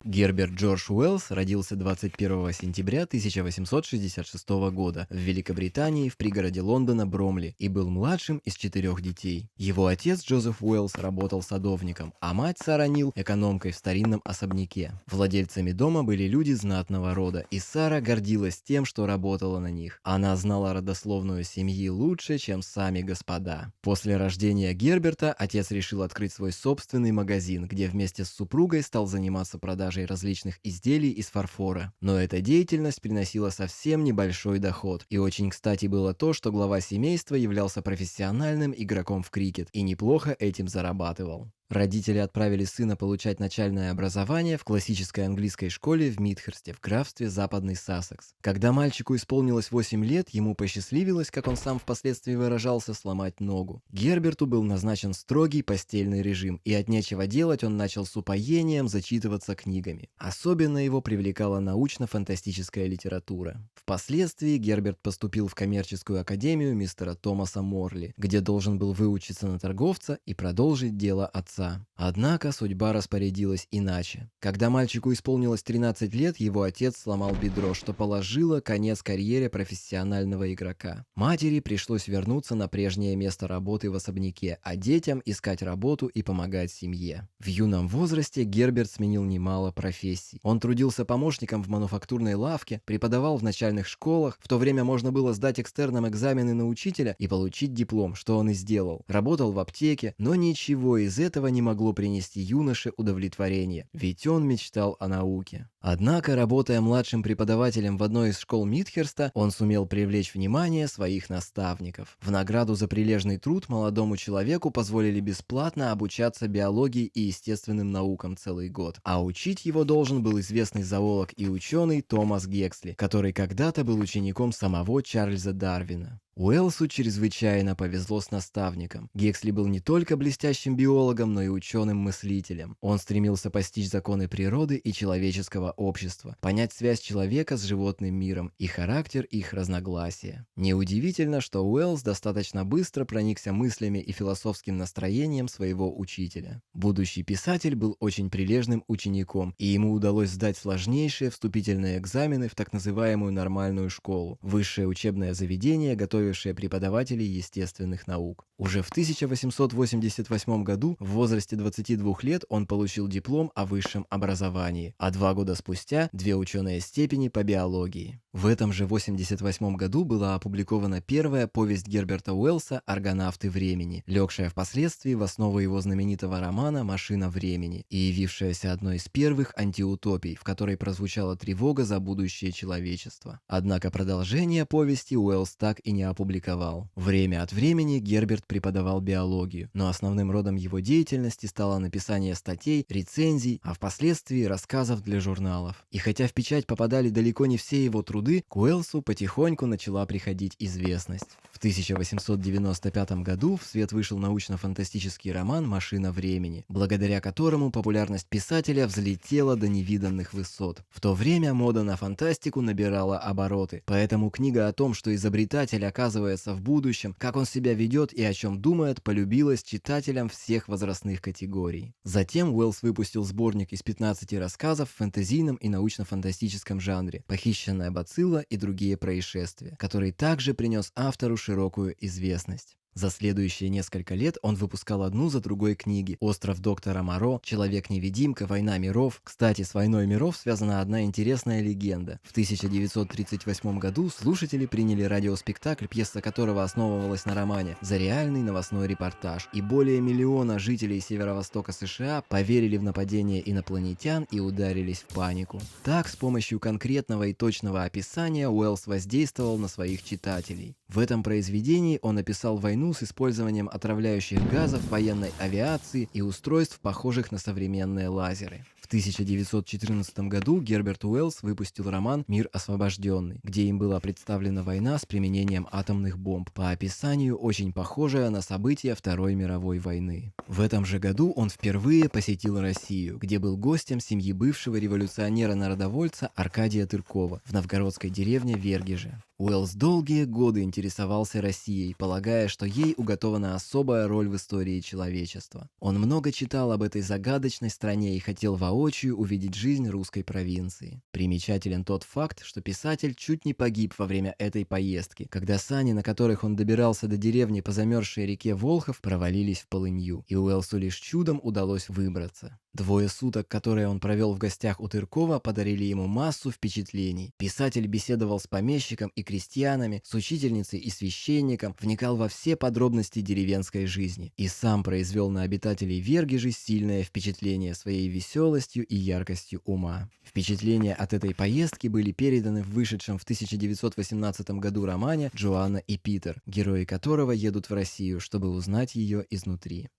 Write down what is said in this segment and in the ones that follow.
Герберт Джордж Уэллс родился 21 сентября 1866 года в Великобритании в пригороде Лондона Бромли и был младшим из 4 детей. Его отец Джозеф Уэллс работал садовником, а мать Сара Нил – экономкой в старинном особняке. Владельцами дома были люди знатного рода, и Сара гордилась тем, что работала на них. Она знала родословную семьи лучше, чем сами господа. После рождения Герберта отец решил открыть свой собственный магазин, где вместе с супругой стал заниматься продажей различных изделий из фарфора. Но эта деятельность приносила совсем небольшой доход. И очень кстати было то, что глава семейства являлся профессиональным игроком в крикет и неплохо этим зарабатывал. Родители отправили сына получать начальное образование в классической английской школе в Мидхерсте в графстве Западный Сассекс. Когда мальчику исполнилось 8 лет, ему посчастливилось, как он сам впоследствии выражался, сломать ногу. Герберту был назначен строгий постельный режим, и от нечего делать он начал с упоением зачитываться книгами. Особенно его привлекала научно-фантастическая литература. Впоследствии Герберт поступил в коммерческую академию мистера Томаса Морли, где должен был выучиться на торговца и продолжить дело отца. Однако судьба распорядилась иначе. Когда мальчику исполнилось 13 лет, его отец сломал бедро, что положило конец карьере профессионального игрока. Матери пришлось вернуться на прежнее место работы в особняке, а детям искать работу и помогать семье. В юном возрасте Герберт сменил немало профессий. Он трудился помощником в мануфактурной лавке, преподавал в начальных школах, в то время можно было сдать экстерном экзамены на учителя и получить диплом, что он и сделал. Работал в аптеке, но ничего из этого не могло принести юноше удовлетворение, ведь он мечтал о науке. Однако, работая младшим преподавателем в одной из школ Мидхерста, он сумел привлечь внимание своих наставников. В награду за прилежный труд молодому человеку позволили бесплатно обучаться биологии и естественным наукам целый год, а учить его должен был известный зоолог и ученый Томас Гексли, который когда-то был учеником самого Чарльза Дарвина. Уэллсу чрезвычайно повезло с наставником. Гексли был не только блестящим биологом, но и ученым-мыслителем. Он стремился постичь законы природы и человеческого общества, понять связь человека с животным миром и характер их разногласия. Неудивительно, что Уэллс достаточно быстро проникся мыслями и философским настроением своего учителя. Будущий писатель был очень прилежным учеником, и ему удалось сдать сложнейшие вступительные экзамены в так называемую нормальную школу, высшее учебное заведение, готовившее преподавателей естественных наук. Уже в 1888 году, в возрасте 22 лет, он получил диплом о высшем образовании, а 2 года спустя – 2 ученые степени по биологии. В этом же 1988 году была опубликована первая повесть Герберта Уэллса «Аргонавты времени», легшая впоследствии в основу его знаменитого романа «Машина времени» и явившаяся одной из первых антиутопий, в которой прозвучала тревога за будущее человечества. Однако продолжение повести Уэллс так и не опубликовал. Время от времени Герберт преподавал биологию, но основным родом его деятельности стало написание статей, рецензий, а впоследствии рассказов для журналов. И хотя в печать попадали далеко не все его труды, к Уэллсу потихоньку начала приходить известность. В 1895 году в свет вышел научно-фантастический роман «Машина времени», благодаря которому популярность писателя взлетела до невиданных высот. В то время мода на фантастику набирала обороты, поэтому книга о том, что изобретатель оказывается в будущем, как он себя ведет и о чем думает, полюбилась читателям всех возрастных категорий. Затем Уэллс выпустил сборник из 15 рассказов в фэнтезийном и научно-фантастическом жанре «Похищенная бацилла и другие происшествия», который также принес автору широкую известность. За следующие несколько лет он выпускал одну за другой книги: «Остров доктора Моро», «Человек-невидимка», «Война миров». Кстати, с «Войной миров» связана одна интересная легенда. В 1938 году слушатели приняли радиоспектакль, пьеса которого основывалась на романе, за реальный новостной репортаж, и более миллиона жителей северо-востока США поверили в нападение инопланетян и ударились в панику. Так, с помощью конкретного и точного описания Уэллс воздействовал на своих читателей. В этом произведении он описал войну с использованием отравляющих газов, военной авиации и устройств, похожих на современные лазеры. В 1914 году Герберт Уэллс выпустил роман «Мир освобожденный», где им была представлена война с применением атомных бомб, по описанию очень похожая на события Второй мировой войны. В этом же году он впервые посетил Россию, где был гостем семьи бывшего революционера-народовольца Аркадия Тыркова в новгородской деревне Вергиже. Уэллс долгие годы интересовался Россией, полагая, что ей уготована особая роль в истории человечества. Он много читал об этой загадочной стране и хотел воочию увидеть жизнь русской провинции. Примечателен тот факт, что писатель чуть не погиб во время этой поездки, когда сани, на которых он добирался до деревни по замерзшей реке Волхов, провалились в полынью, и Уэллсу лишь чудом удалось выбраться. 2 суток, которые он провел в гостях у Тыркова, подарили ему массу впечатлений. Писатель беседовал с помещиком и крестьянами, с учительницей и священником, вникал во все подробности деревенской жизни и сам произвел на обитателей Вергижи сильное впечатление своей веселостью и яркостью ума. Впечатления от этой поездки были переданы в вышедшем в 1918 году романе «Джоанна и Питер», герои которого едут в Россию, чтобы узнать ее изнутри.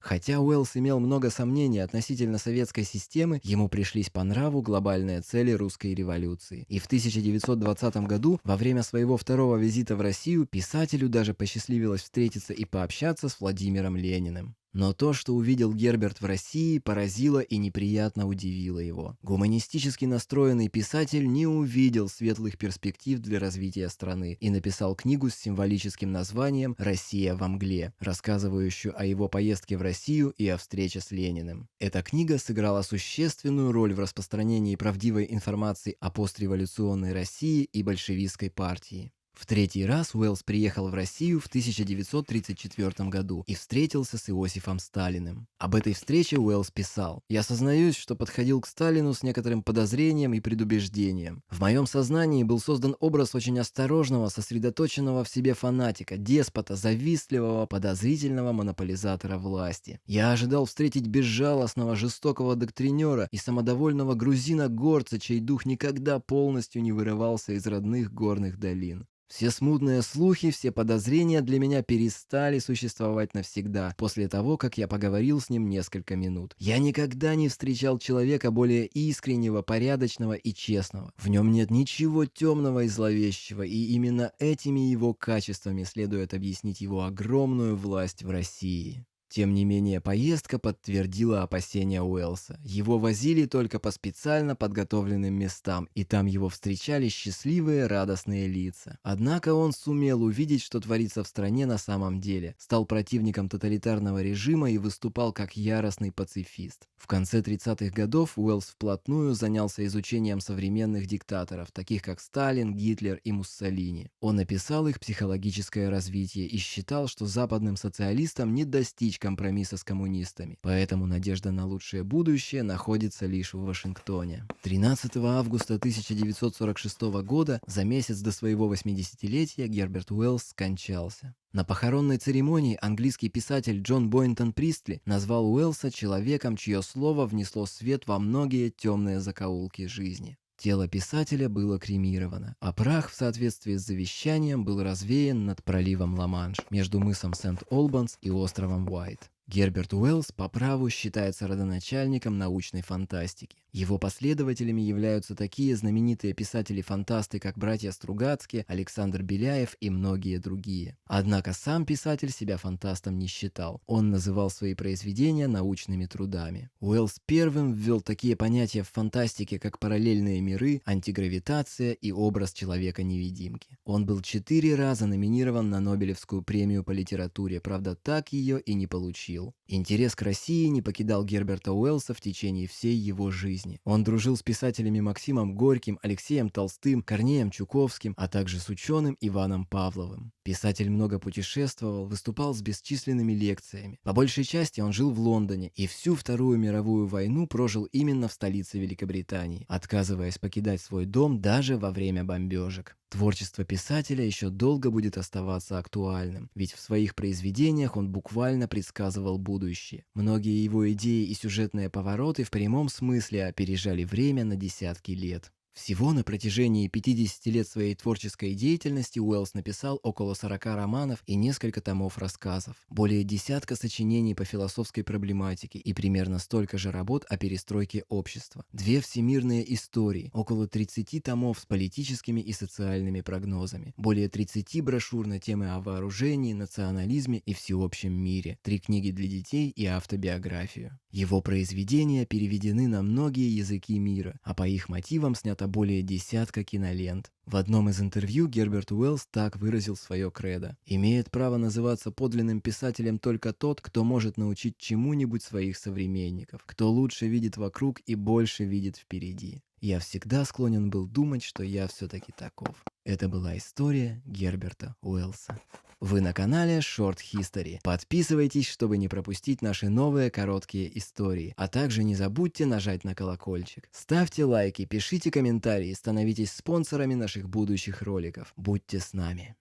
Хотя Уэллс имел много сомнений относительно советской системы, ему пришлись по нраву глобальные цели русской революции. И в 1920 году, во время своего второго визита в Россию, писателю даже посчастливилось встретиться и пообщаться с Владимиром Лениным. Но то, что увидел Герберт в России, поразило и неприятно удивило его. Гуманистически настроенный писатель не увидел светлых перспектив для развития страны и написал книгу с символическим названием «Россия во мгле», рассказывающую о его поездке в Россию и о встрече с Лениным. Эта книга сыграла существенную роль в распространении правдивой информации о постреволюционной России и большевистской партии. В 3-й раз Уэллс приехал в Россию в 1934 году и встретился с Иосифом Сталиным. Об этой встрече Уэллс писал: «Я сознаюсь, что подходил к Сталину с некоторым подозрением и предубеждением. В моем сознании был создан образ очень осторожного, сосредоточенного в себе фанатика, деспота, завистливого, подозрительного монополизатора власти. Я ожидал встретить безжалостного, жестокого доктринера и самодовольного грузина-горца, чей дух никогда полностью не вырывался из родных горных долин. Все смутные слухи, все подозрения для меня перестали существовать навсегда, после того, как я поговорил с ним несколько минут. Я никогда не встречал человека более искреннего, порядочного и честного. В нем нет ничего темного и зловещего, и именно этими его качествами следует объяснить его огромную власть в России». Тем не менее, поездка подтвердила опасения Уэллса. Его возили только по специально подготовленным местам, и там его встречали счастливые, радостные лица. Однако он сумел увидеть, что творится в стране на самом деле, стал противником тоталитарного режима и выступал как яростный пацифист. В конце 30-х годов Уэллс вплотную занялся изучением современных диктаторов, таких как Сталин, Гитлер и Муссолини. Он описал их психологическое развитие и считал, что западным социалистам не достичь компромисса с коммунистами, поэтому надежда на лучшее будущее находится лишь в Вашингтоне. 13 августа 1946 года, за месяц до своего 80-летия, Герберт Уэллс скончался. На похоронной церемонии английский писатель Джон Бойнтон Пристли назвал Уэллса человеком, чье слово внесло свет во многие темные закоулки жизни. Тело писателя было кремировано, а прах в соответствии с завещанием был развеян над проливом Ла-Манш между мысом Сент-Олбанс и островом Уайт. Герберт Уэллс по праву считается родоначальником научной фантастики. Его последователями являются такие знаменитые писатели-фантасты, как братья Стругацкие, Александр Беляев и многие другие. Однако сам писатель себя фантастом не считал. Он называл свои произведения научными трудами. Уэллс первым ввел такие понятия в фантастике, как параллельные миры, антигравитация и образ человека-невидимки. Он был 4 раза номинирован на Нобелевскую премию по литературе, правда, так ее и не получил. Интерес к России не покидал Герберта Уэллса в течение всей его жизни. Он дружил с писателями Максимом Горьким, Алексеем Толстым, Корнеем Чуковским, а также с ученым Иваном Павловым. Писатель много путешествовал, выступал с бесчисленными лекциями. По большей части он жил в Лондоне и всю Вторую мировую войну прожил именно в столице Великобритании, отказываясь покидать свой дом даже во время бомбежек. Творчество писателя еще долго будет оставаться актуальным, ведь в своих произведениях он буквально предсказывал будущее. Многие его идеи и сюжетные повороты в прямом смысле опережали время на десятки лет. Всего на протяжении 50 лет своей творческой деятельности Уэллс написал около 40 романов и несколько томов рассказов, более десятка сочинений по философской проблематике и примерно столько же работ о перестройке общества, 2 всемирные истории, около 30 томов с политическими и социальными прогнозами, более 30 брошюр на темы о вооружении, национализме и всеобщем мире, 3 книги для детей и автобиографию. Его произведения переведены на многие языки мира, а по их мотивам снят снято более десятка кинолент. В одном из интервью Герберт Уэллс так выразил свое кредо: «Имеет право называться подлинным писателем только тот, кто может научить чему-нибудь своих современников, кто лучше видит вокруг и больше видит впереди. Я всегда склонен был думать, что я все-таки таков». Это была история Герберта Уэллса. Вы на канале Short History. Подписывайтесь, чтобы не пропустить наши новые короткие истории. А также не забудьте нажать на колокольчик. Ставьте лайки, пишите комментарии, становитесь спонсорами наших будущих роликов. Будьте с нами.